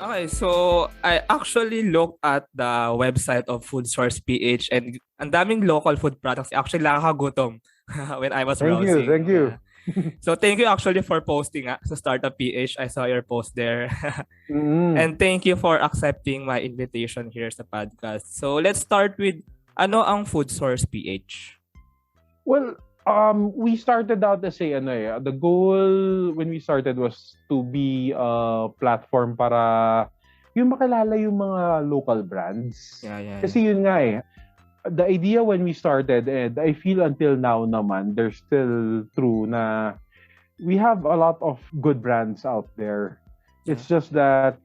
Okay, so I actually looked at the website of Foodsource PH and ang daming local food products. Actually, nakakagutom when I was Thank you, thank browsing. you. Yeah. So thank you actually for posting sa Startup PH. I saw your post there. Mm. And thank you for accepting my invitation here sa podcast. So let's start with ano ang Foodsource PH? Well, we started out as the goal when we started was to be a platform para yung makilala yung mga local brands. Yeah. Kasi yun nga the idea when we started, and I feel until now naman, they're still true na we have a lot of good brands out there. It's just that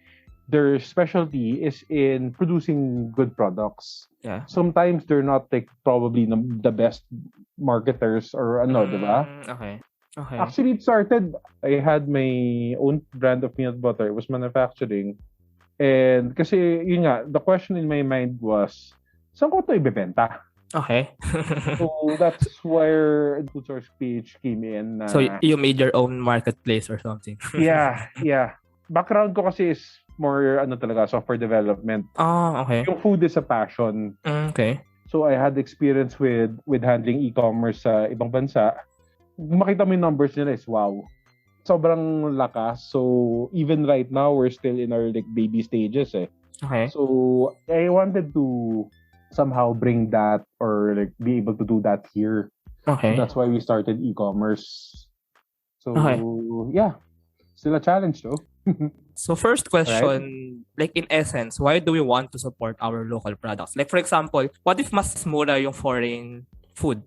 their specialty is in producing good products. Yeah. Sometimes they're not probably the best marketers or diba? Okay. Actually, it started, I had my own brand of peanut butter. It was manufacturing. And kasi, yun nga, the question in my mind was, saan ko ito ibebenta? Okay. So, that's where Foodsource PH came in. So, you made your own marketplace or something? Yeah. Background ko kasi is more talaga software development. Okay. Yung food is a passion. Okay. So I had experience with handling e-commerce sa ibang bansa. Makita mo yung numbers nila is wow. Sobrang lakas. So even right now we're still in our baby stages Okay. So I wanted to somehow bring that or be able to do that here. Okay. So that's why we started e-commerce. So yeah. Still a challenge though. So first question, like in essence, why do we want to support our local products? Like for example, what if mas mura yung foreign food?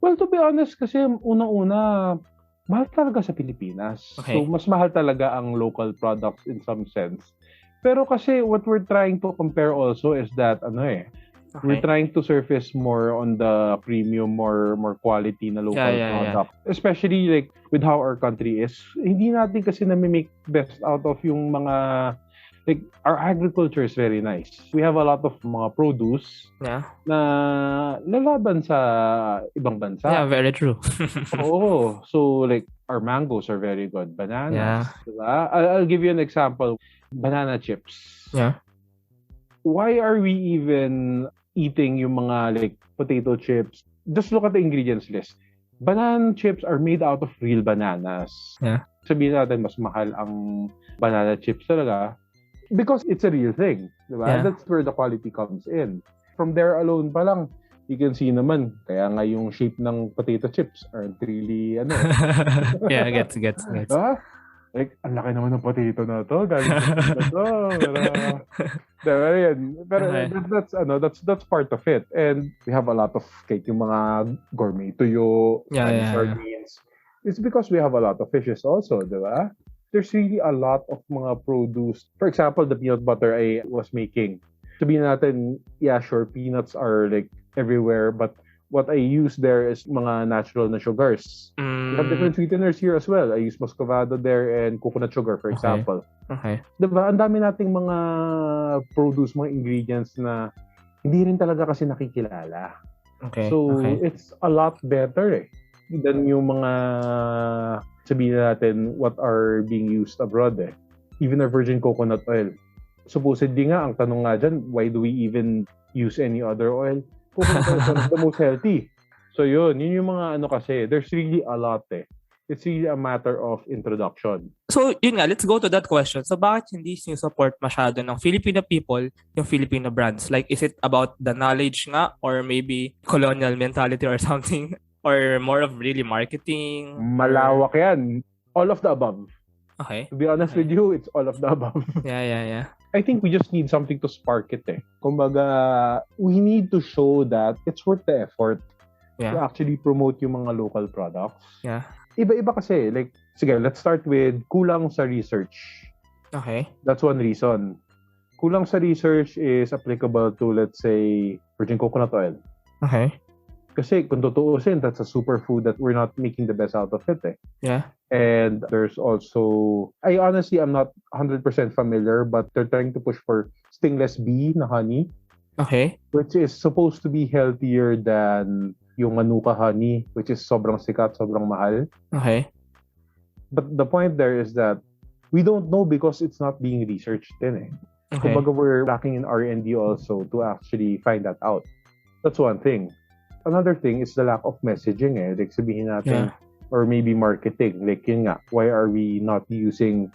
Well, to be honest, kasi unang-una, mahal talaga sa Pilipinas. Okay. So mas mahal talaga ang local products in some sense. Pero kasi what we're trying to compare also is that we're trying to surface more on the premium, more quality na local product. Yeah. Especially like with how our country is. Hindi natin kasi na-make best out of yung mga like our agriculture is very nice. We have a lot of mga produce na lalaban sa ibang bansa. Yeah, very true. Oo. So like our mangoes are very good. Bananas. Diba? I'll give you an example. Banana chips. Yeah. Why are we even eating yung mga like potato chips? Just look at the ingredients list. Banana chips are made out of real bananas. Yeah. Sabihin natin mas mahal ang banana chips talaga because it's a real thing. Diba? Yeah. That's where the quality comes in. From there alone pa lang, you can see naman, kaya nga yung shape ng potato chips aren't really Yeah, gets. Diba? Like, ang laki naman ng potato na to. Galing sa to. Pero that's part of it. And we have a lot of yung mga gourmet tuyo, sardines. It's because we have a lot of fishes also, diba? There's really a lot of mga produce. For example, the peanut butter I was making. Sabihin natin, yeah, sure, peanuts are like everywhere, but what I use there is mga natural na sugars. We have different sweeteners here as well. I use muscovado there and coconut sugar, for example. Okay. Diba? Ang dami nating mga produce, mga ingredients na hindi rin talaga kasi nakikilala. Okay. So, it's a lot better than yung mga sabihin natin what are being used abroad Even our virgin coconut oil. Supposedly nga, ang tanong nga dyan, why do we even use any other oil? Coconut oil is one of the most healthy. So yun yung mga kasi, there's really a lot It's really a matter of introduction. So yun nga, let's go to that question. So bakit hindi sinusupport masyado ng Filipino people yung Filipino brands? Like, is it about the knowledge nga or maybe colonial mentality or something? Or more of really marketing? Malawak yan. All of the above. Okay. To be honest with you, it's all of the above. Yeah. I think we just need something to spark it Kumbaga, we need to show that it's worth the effort to actually promote yung mga local products. Yeah. Iba-iba kasi. Like, sige, let's start with kulang sa research. Okay. That's one reason. Kulang sa research is applicable to, let's say, virgin coconut oil. Okay. Kasi kung tutuusin, that's a superfood that we're not making the best out of it Yeah. And there's also, I'm not 100% familiar, but they're trying to push for stingless bee na honey. Okay. Which is supposed to be healthier than yung manuka honey, which is sobrang sikat, sobrang mahal. Okay. But the point there is that We don't know because it's not being researched din eh. Okay. Kumbaga, we're lacking in R&D also to actually find that out. That's one thing. Another thing is the lack of messaging eh. Like sabihin natin, or maybe marketing. Like yun nga, why are we not using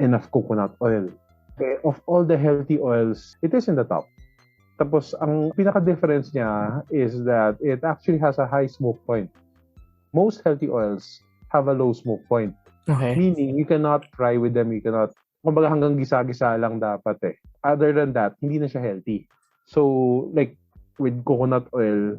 enough coconut oil? Okay, of all the healthy oils, it is in the top. Tapos, ang pinaka-difference niya is that it actually has a high smoke point. Most healthy oils have a low smoke point. Okay. Meaning, you cannot fry with them, you cannot, kumbaga hanggang gisa-gisa lang dapat eh. Other than that, hindi na siya healthy. So, like, with coconut oil,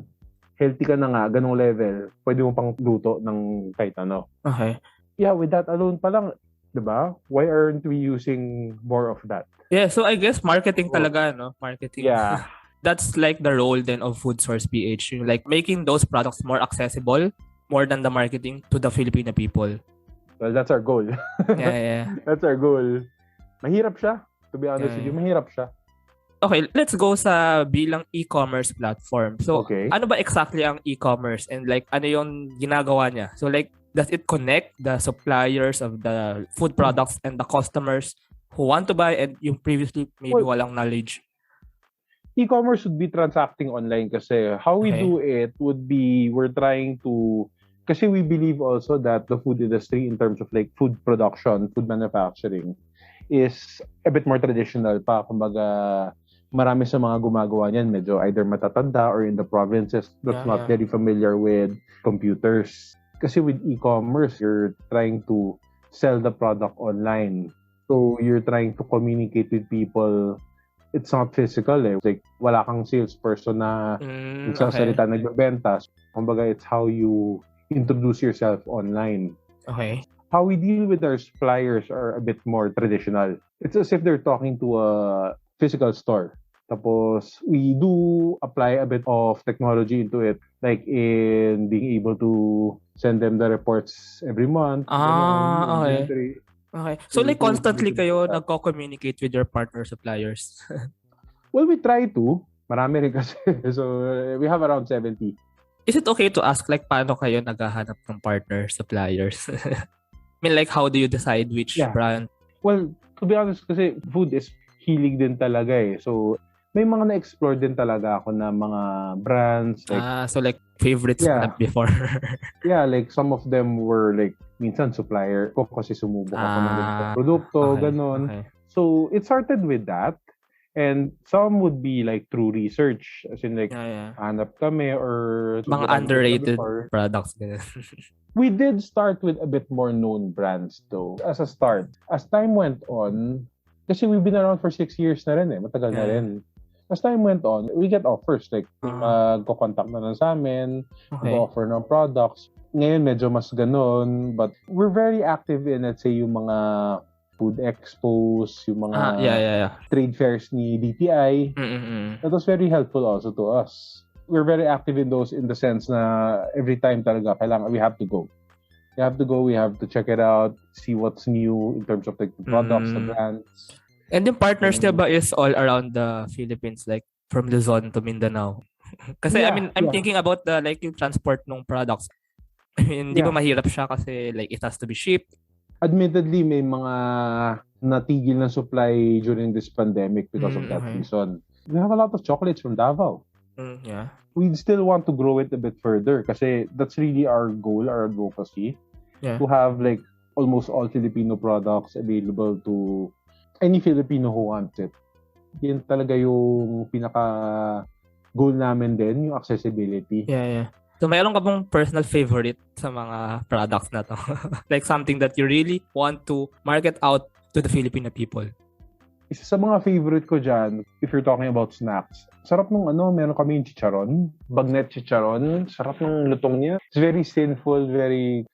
healthy ka na nga, ganong level, pwede mo pang luto ng kahit ano. Okay. Yeah, with that alone pa lang, diba? Why aren't we using more of that? Yeah, so I guess marketing talaga, no? Marketing. Yeah. That's like the role then of Foodsource PH. Like making those products more accessible, more than the marketing to the Filipino people. Well, that's our goal. Yeah. That's our goal. Mahirap siya. To be honest with you, mahirap siya. Okay, let's go sa bilang e-commerce platform. So, ano ba exactly ang e-commerce and like ano yung ginagawa niya? So like, does it connect the suppliers of the food products and the customers who want to buy and yung previously maybe walang knowledge? E-commerce would be transacting online kasi how we do it would be we're trying to kasi we believe also that the food industry in terms of like food production, food manufacturing is a bit more traditional pa. Kumbaga, marami sa mga gumagawa niyan medyo either matatanda or in the provinces that's not very familiar with computers. Kasi with e-commerce, you're trying to sell the product online. So, you're trying to communicate with people. It's not physical eh. Like, wala kang salesperson na nagsasalita, nagbebenta. Kumbaga, it's how you introduce yourself online. Okay. How we deal with our suppliers are a bit more traditional. It's as if they're talking to a physical store. Tapos, we do apply a bit of technology into it, like in being able to send them the reports every month. Okay. Okay. So, like, constantly kayo nagko-communicate with your partner suppliers? Well, we try to. Marami rin kasi. So, we have around 70. Is it okay to ask, like, paano kayo naghahanap ng partner suppliers? I mean, like, how do you decide which brand? Well, to be honest, kasi food is hilig din talaga eh. So, may mga na-explore din talaga ako na mga brands. Like, so like favorites na before. Yeah, like some of them were like, minsan supplier ko kasi sumubok ako ng produkto, ganon. Okay. So, it started with that. And some would be like through research. As in like, hanap kami or... Mga underrated products. We did start with a bit more known brands though. As a start. As time went on, kasi we've been around for 6 years na rin eh. Matagal na rin. As time went on, we get offers. Like, magko-contact na lang sa amin, mag-offer ng products. Ngayon, medyo mas ganon. But we're very active in, let's say, yung mga food expos, yung mga trade fairs ni DTI. That was very helpful also to us. We're very active in those in the sense na every time talaga, kailangan, we have to go. We have to go, we have to check it out, see what's new in terms of like the products, the brands. And yung partners niya ba is all around the Philippines, like from Luzon to Mindanao? Kasi I mean, I'm thinking about the like yung transport ng products. I mean, hindi ba mahirap siya kasi like it has to be shipped? Admittedly, may mga natigil na supply during this pandemic because of that reason. We have a lot of chocolates from Davao. We still want to grow it a bit further kasi that's really our goal, our advocacy. To have like almost all Filipino products available to any Filipino who wants it. Yan talaga yung pinaka goal namin din, yung accessibility. So, mayroon ka bang personal favorite sa mga products na to? Like something that you really want to market out to the Filipino people? Isa sa mga favorite ko dyan, if you're talking about snacks, sarap nung meron kami yung chicharon, bagnet chicharon, sarap ng lutong niya. It's very sinful, very,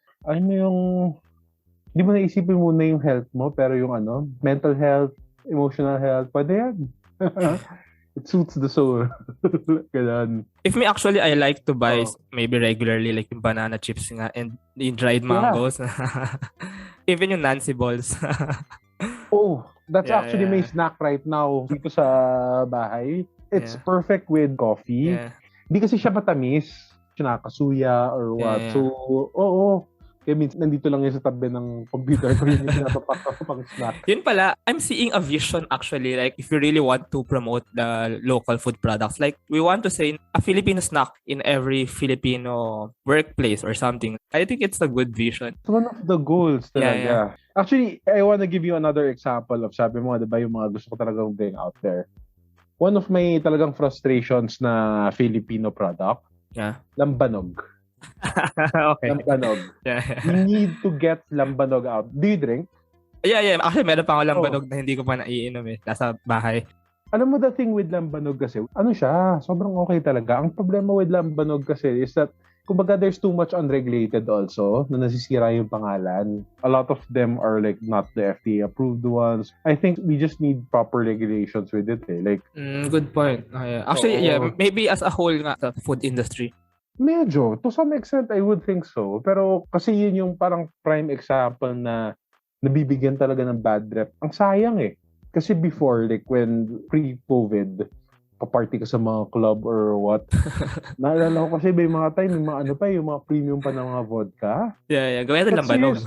di mo naisipin muna yung health mo, pero yung mental health, emotional health, pwede yan. It suits the soul. Ganun. If me actually, I like to buy maybe regularly like yung banana chips nga and yung dried mangoes. Even yung Nancy balls. That's actually my snack right now dito sa bahay. It's perfect with coffee. Hindi kasi siya matamis. Nakakasuya or what. So, Kaya minsan nandito lang yun sa tabi ng computer ko yung pinatapak ko pang snack. Yun pala, I'm seeing a vision actually, like if you really want to promote the local food products, like we want to say a Filipino snack in every Filipino workplace or something. I think it's a good vision. It's one of the goals talaga. Yeah. Actually, I want to give you another example of sabi mo, di ba, yung mga gusto ko talagang bring out there. One of my talagang frustrations na Filipino product, lambanog. Okay. Lambanog. You need to get lambanog out. Do you drink? Yeah. Actually, meron pa ako lambanog na hindi ko pa naiinom nasa bahay. Alam mo, the thing with lambanog kasi, siya, sobrang okay talaga. Ang problema with lambanog kasi is that, kumbaga, there's too much unregulated also na nasisira yung pangalan. A lot of them are like not the FDA approved ones. I think we just need proper regulations with it. Like, good point. Actually, maybe as a whole nga, the food industry. Medyo. To some extent, I would think so. Pero kasi yun yung parang prime example na nabibigyan talaga ng bad rep. Ang sayang Kasi before, like when pre-COVID, paparty ka sa mga club or what, naalala ko kasi may mga time, yung mga premium pa ng mga vodka. Yeah. Gawin natin lambanog.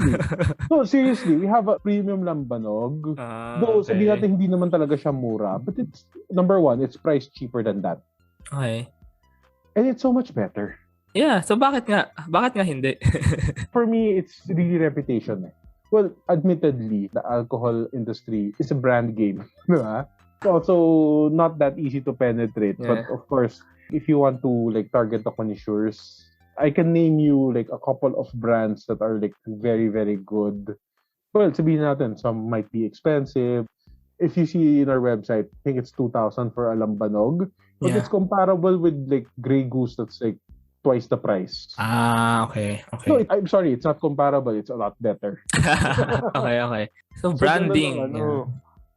Seriously, we have a premium lambanog. Though sabihin natin hindi naman talaga siya mura. But it's, number one, it's priced cheaper than that. Okay. And it's so much better. Yeah, so bakit nga hindi? For me, it's really reputation. Well, admittedly, the alcohol industry is a brand game. Diba? It's also not that easy to penetrate. Yeah. But of course, if you want to like target the connoisseurs, I can name you like a couple of brands that are like very, very good. Well, sabihin natin, some might be expensive. If you see in our website, I think it's 2,000 for a lambanog. But it's comparable with like Grey Goose that's like twice the price. Okay. No, I'm sorry, it's not comparable. It's a lot better. Okay. So branding.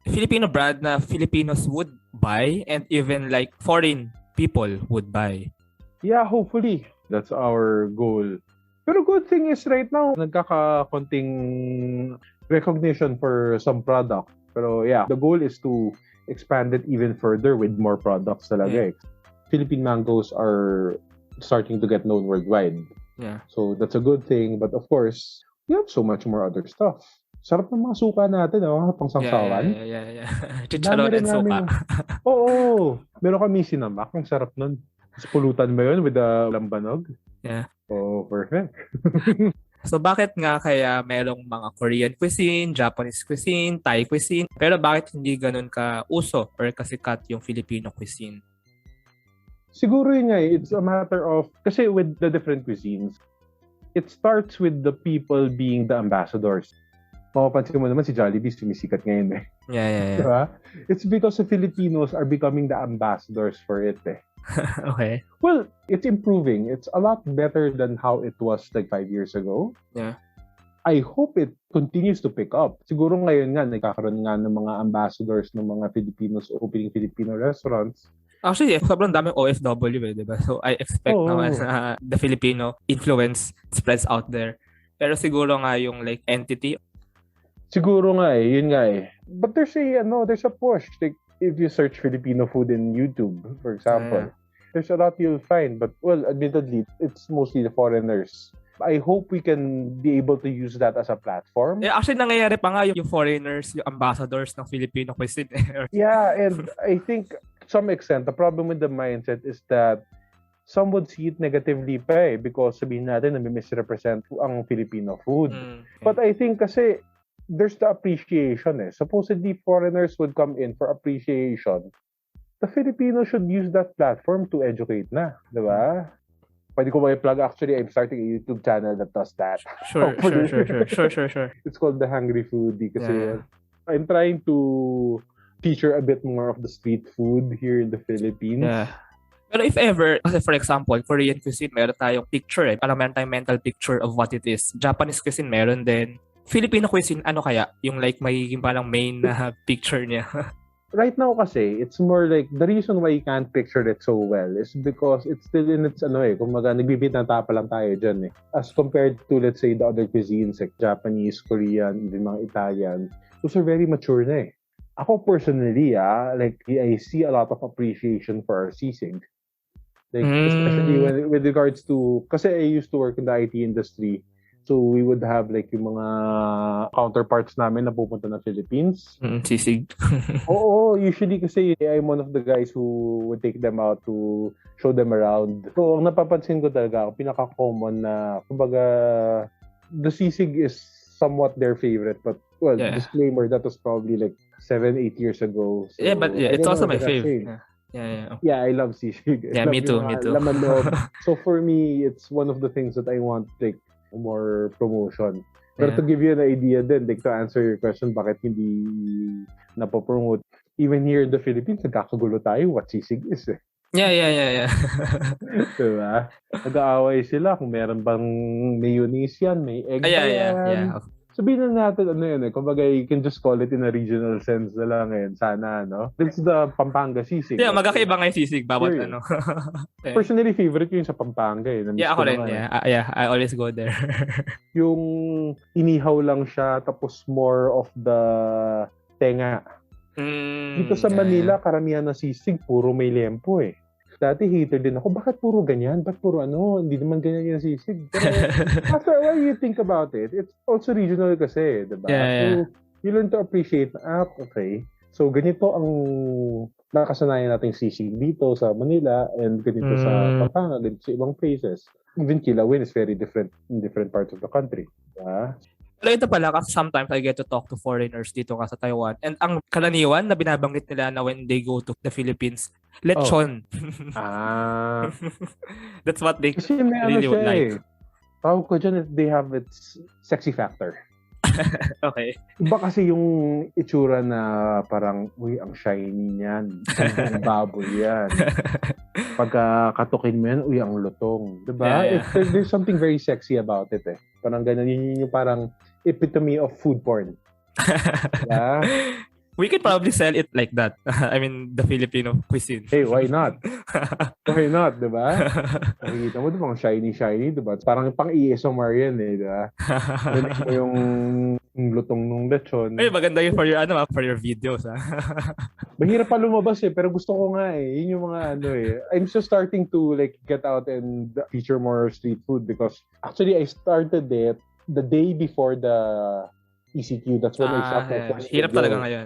Filipino brand na Filipinos would buy and even like foreign people would buy. Yeah, hopefully. That's our goal. Pero good thing is right now, nagkakakonting recognition for some product. Pero yeah, the goal is to expand it even further with more products talaga. Philippine mangoes are starting to get known worldwide. Yeah. So that's a good thing. But of course, we have so much more other stuff. Sarap ng mga suka natin, pang sangsawan. Yeah. Chicharon and suka. Oo. Meron kami sinamak. Ang sarap nun. Tapos pulutan mo yun with the lambanog. Yeah. Oh, perfect. So bakit nga kaya merong mga Korean cuisine, Japanese cuisine, Thai cuisine, pero bakit hindi ganun ka uso or kasikat yung Filipino cuisine? Siguro yun it's a matter of, kasi with the different cuisines, it starts with the people being the ambassadors. Mapapansin mo naman si Jollibee sumisikat ngayon Yeah. Diba? It's because the Filipinos are becoming the ambassadors for it Okay. Well, it's improving. It's a lot better than how it was like 5 years ago. Yeah. I hope it continues to pick up. Siguro ngayon nga, nagkakaroon nga ng mga ambassadors ng mga Filipinos opening Filipino restaurants. Actually, sobrang daming OFW diba? So I expect naman na the Filipino influence spreads out there. Pero siguro nga yung like entity. Siguro nga yun nga But there's a push. Like, if you search Filipino food in YouTube, for example, there's a lot you'll find. But, well, admittedly, it's mostly the foreigners. I hope we can be able to use that as a platform. Yeah, actually, nangyayari pa nga yung foreigners, yung ambassadors ng Filipino cuisine. Yeah, and I think, to some extent, the problem with the mindset is that some would see it negatively pa because sabihin natin na misrepresent ang Filipino food. But I think kasi, there's the appreciation Supposedly, foreigners would come in for appreciation. The Filipinos should use that platform to educate na, di ba? Pwede ko i-plug. Actually, I'm starting a YouTube channel that does that. Sure. It's called The Hungry Foodie kasi I'm trying to feature a bit more of the street food here in the Philippines. Yeah. Pero if ever, kasi for example, Korean cuisine, meron tayong picture parang meron tayong mental picture of what it is. Japanese cuisine, meron din. Filipino cuisine, ano kaya? Yung like magiging parang main na picture niya. Right now kasi, it's more like, the reason why you can't picture it so well is because it's still in its, kumbaga, nagbibit na tapa lang tayo dyan As compared to, let's say, the other cuisines like Japanese, Korean, even mga Italian, those are very mature na Ako personally, like, I see a lot of appreciation for our sisig. Like, especially with regards to, kasi I used to work in the IT industry. So we would have like yung mga counterparts namin na pupunta ng Philippines. Sisig. Oo, usually kasi I'm one of the guys who would take them out to show them around. So ang napapansin ko talaga, pinaka-common na, kumbaga, the sisig is somewhat their favorite, but disclaimer, that was probably like 7-8 years ago. So, but it's also my favorite. Yeah, I love sisig. Me too. Lambanog. So for me, it's one of the things that I want, like, more promotion. Pero to give you an idea din, like, to answer your question, bakit hindi napopromote, even here in the Philippines, nagkakagulo tayo what sisig is eh. Yeah. Diba? Nag-aaway sila kung meron bang mayonnaise yan, may egg ba yan. Yeah. Sabihin na natin, ano yun eh, kumbaga you can just call it in a regional sense na lang ngayon. Sana, no? It's the Pampanga sisig. Yeah, magkakaiba nga yung sisig. Bawat ano. Personally, favorite ko yung sa Pampanga eh. Ako rin. I always go there. Yung inihaw lang siya, tapos more of the tenga. Dito sa Manila, karamihan na sisig, puro may lempo eh. Dati hater din ako, bakit puro ganyan? Bakit puro ano? Hindi naman ganyan yung sisig. Pero after a while you think about it, it's also regional kasi, diba? So, you learn to appreciate, okay. So, ganito ang nakasanayan nating sisig dito sa Manila and ganito sa Pampanga, ganito sa ibang places. Even kilawin is very different in different parts of the country. Diba? Pero ito pala, kasi sometimes I get to talk to foreigners dito ka sa Taiwan. And ang karaniwan na binabanggit nila na when they go to the Philippines, lechon. That's what they really would like. Tawag ko dyan, they have its sexy factor. Okay. Iba kasi yung itsura na parang, uy, ang shiny niyan. Ang baboy yan. Pagka katukin mo yan, uy, ang lutong. Diba? There's something very sexy about it eh. Parang ganun, yun yung parang epitome of food porn. Yeah? We could probably sell it like that. I mean, the Filipino cuisine. Hey, why not? Why not, diba? Nakikita mo, diba, ang shiny, diba? Parang pang ASMR yan eh, diba? Ganit mo yung lutong nung lechon. Ay, maganda yun for your videos, ha? Mahirap pa lumabas eh, pero gusto ko nga eh. Yun yung mga I'm just starting to like get out and feature more street food because actually I started it the day before the ECQ. That's when I shot my first hirap video. Talaga ngayon.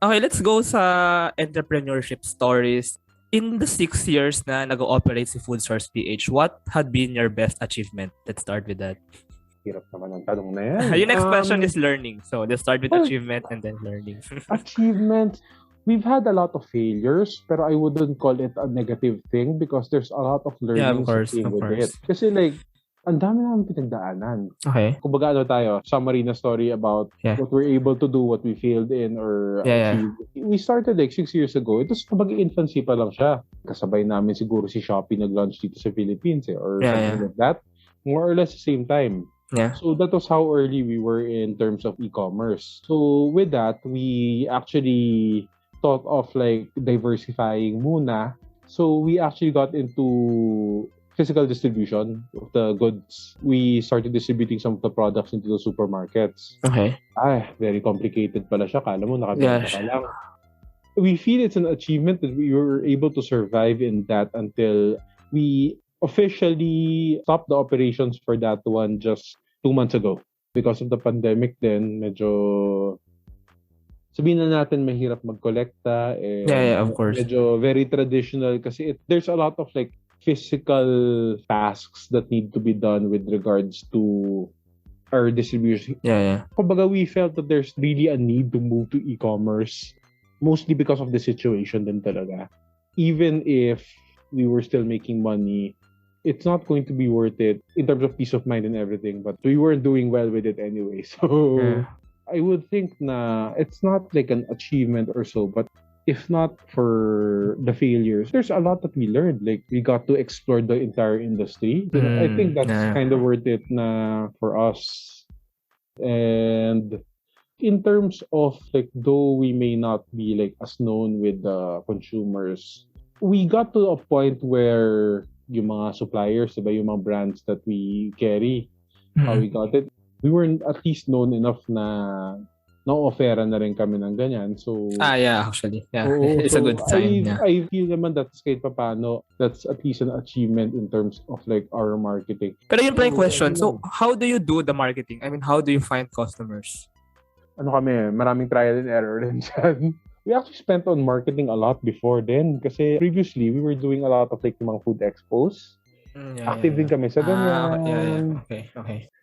Okay, let's go sa entrepreneurship stories. In the 6 years na nag-ooperate si Foodsource PH, what had been your best achievement? Let's start with that. Hirap naman ang tanong na yan. Yung next question is learning. So, let's start with achievement and then learning. Achievement. We've had a lot of failures, pero I wouldn't call it a negative thing because there's a lot of learning with it. Kasi like, ang dami naman pinagdaanan. Okay. Kumbaga tayo, summary na story about what we're able to do, what we failed in, or achieved. We started like 6 years ago. Ito kumbaga infancy pa lang siya. Kasabay namin siguro si Shopee nag-launch dito sa Philippines or something like that. More or less the same time. Yeah. So that was how early we were in terms of e-commerce. So with that, we actually thought of like diversifying muna. So we actually got into physical distribution of the goods. We started distributing some of the products into the supermarkets. Okay. Very complicated pala siya. Kala mo nakabenta ka lang. We feel it's an achievement that we were able to survive in that until we officially stopped the operations for that one just 2 months ago. Because of the pandemic then, medyo sabihin na natin mahirap mag-collecta. Of course. Medyo very traditional kasi there's a lot of like physical tasks that need to be done with regards to our distribution. Kumbaga, we felt that there's really a need to move to e-commerce, mostly because of the situation din talaga. Even if we were still making money, it's not going to be worth it in terms of peace of mind and everything, but we weren't doing well with it anyway. So I would think na it's not like an achievement or so, but if not for the failures, there's a lot that we learned. Like, we got to explore the entire industry. I think that's kind of worth it na for us. And in terms of, like, though we may not be, like, as known with the consumers, we got to a point where yung mga suppliers, diba, yung mga brands that we carry, how we got it, we were at least known enough na na-offeran na rin kami ng ganyan. So, yeah, actually. Yeah. oo, It's a good sign. I feel naman that's kahit paano, that's at least an achievement in terms of like our marketing. Pero yun pa yung question. So, how do you do the marketing? I mean, how do you find customers? Ano kami, maraming trial and error din dyan. We actually spent on marketing a lot before then kasi previously, we were doing a lot of like mga food expos. Active din kami sa ganyan. Okay.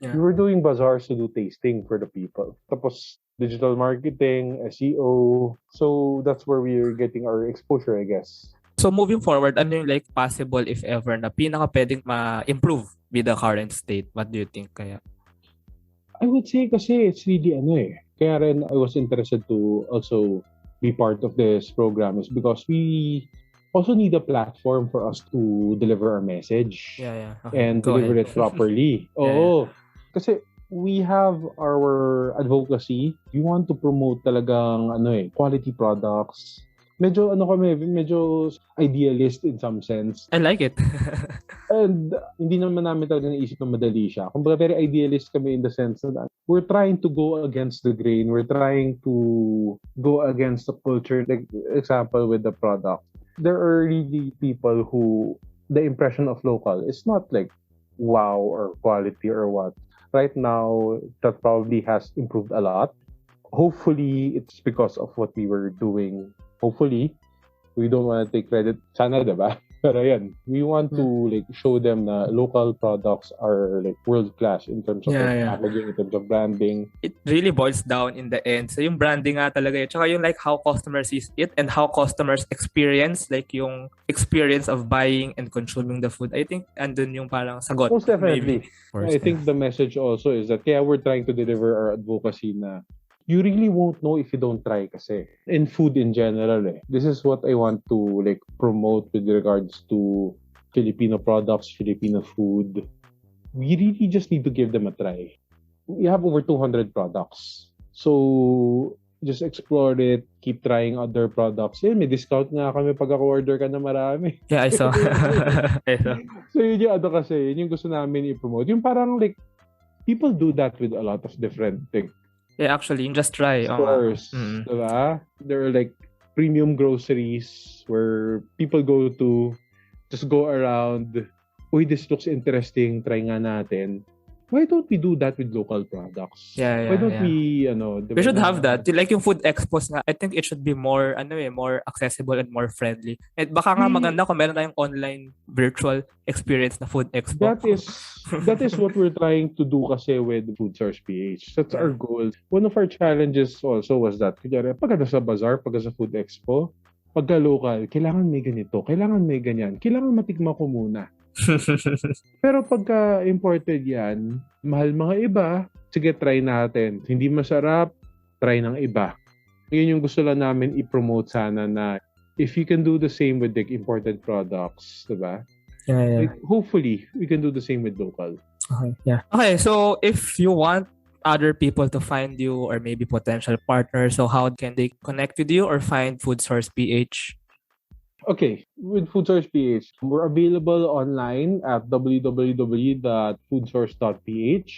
Yeah. We were doing bazaars to do tasting for the people. Tapos, digital marketing, SEO. So, that's where we are getting our exposure, I guess. So, moving forward, ano yung like possible, if ever, na pinaka pwedeng ma-improve with the current state? What do you think kaya? I would say kasi it's really Kaya rin I was interested to also be part of this program is because we also need a platform for us to deliver our message Okay. and deliver it properly. Oo. Kasi we have our advocacy. We want to promote talagang quality products. Medyo medyo idealist in some sense. I like it. And hindi naman namin talaga naisip na madali siya. Kumbaga very idealist kami in the sense that we're trying to go against the grain. We're trying to go against the culture. Like example with the product. There are really people who the impression of local is not like wow or quality or what. Right now, that probably has improved a lot. Hopefully, it's because of what we were doing. Hopefully, we don't want to take credit. Sana, diba? Pero yan, we want to like show them na local products are like world-class in terms of packaging, in terms of branding. It really boils down in the end. So yung branding nga talaga yun. Tsaka yung like how customers sees it and how customers experience, like yung experience of buying and consuming the food. I think andun yung parang sagot. Most definitely. Maybe. I think the message also is that kaya we're trying to deliver our advocacy na you really won't know if you don't try kasi. In food in general This is what I want to like promote with regards to Filipino products, Filipino food. We really just need to give them a try. We have over 200 products. So, just explore it, keep trying other products. May discount nga kami pag ako-order ka na marami. Yeah, I saw. So, yun yung kasi, yun yung gusto namin i-promote. Yung parang like, people do that with a lot of different things. Yeah, actually, just try. Stores, diba? There are like premium groceries where people go to just go around. Uy, this looks interesting. Try nga natin. Why don't we do that with local products? Why don't we, we should have that. Like yung food expos nga, I think it should be more, more accessible and more friendly. At baka nga maganda kung meron tayong online virtual experience na food expo. That is what we're trying to do kasi with Foodsource PH. That's our goal. One of our challenges also was that, pagka sa bazaar, pagka sa food expo, pagka local, kailangan may ganito, kailangan may ganyan, kailangan matikma ko muna. Pero pagka imported yan, mahal mga iba, sige try natin. Hindi masarap, try ng iba. Yun yung gusto lang namin i-promote sana na if you can do the same with like imported products, diba? Yeah. Like, hopefully, we can do the same with local. Okay, yeah. Okay, so if you want other people to find you or maybe potential partners, so how can they connect with you or find Foodsource PH? Okay, with Foodsource PH, we're available online at www.foodsource.ph.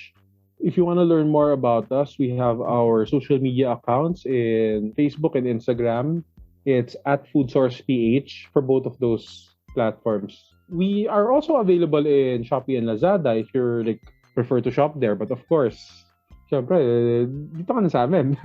If you want to learn more about us, we have our social media accounts in Facebook and Instagram. It's at Foodsource PH for both of those platforms. We are also available in Shopee and Lazada if you're like prefer to shop there. But of course, syempre, dito ka na sa amin.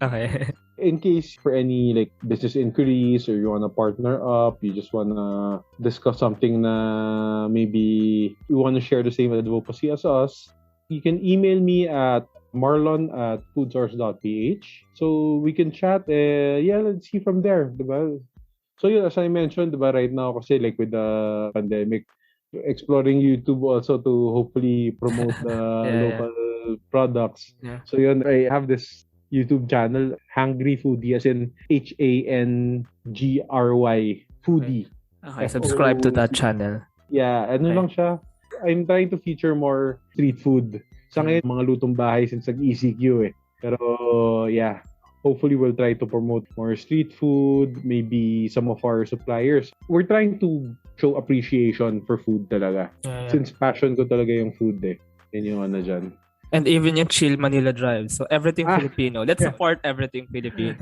Okay. In case for any like business inquiries or you want to partner up, you just want to discuss something na maybe you want to share the same advocacy as us, you can email me at marlon@foodsource.ph so we can chat. Let's see from there, diba? So yun, as I mentioned, diba, right now kasi like with the pandemic, exploring YouTube also to hopefully promote the local products. Yeah. So yun, I have this YouTube channel, Hungry Foodie, as in HANGRY Foodie. Okay, subscribe to that channel. Yeah, lang siya. I'm trying to feature more street food. Sa ngayon, mga lutong bahay since nag-ECQ Pero yeah, hopefully we'll try to promote more street food, maybe some of our suppliers. We're trying to show appreciation for food talaga. Since passion ko talaga yung food Yan yung dyan. And even yung Chill Manila Drive. So everything Filipino. Let's support everything Filipino.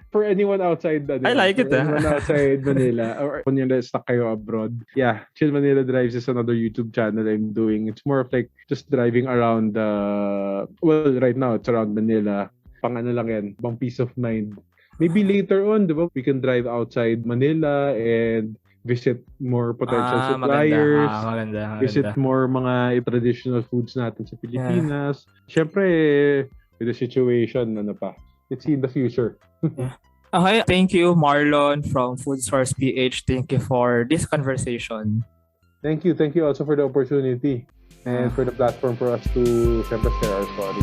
For anyone outside, I like it. anyone outside Manila, or kung yung stuck kayo abroad, yeah, Chill Manila Drives is another YouTube channel I'm doing. It's more of like just driving around. Well, right now it's around Manila. Pang ano lang yan, pang peace of mind. Maybe later on, diba, we can drive outside Manila and visit more potential suppliers, maganda. visit more mga traditional foods natin sa Pilipinas. Siyempre, with the situation, let's see in the future. Okay, thank you, Marlon from Foodsource PH. Thank you for this conversation. Thank you also for the opportunity and for the platform for us to siyempre share our story.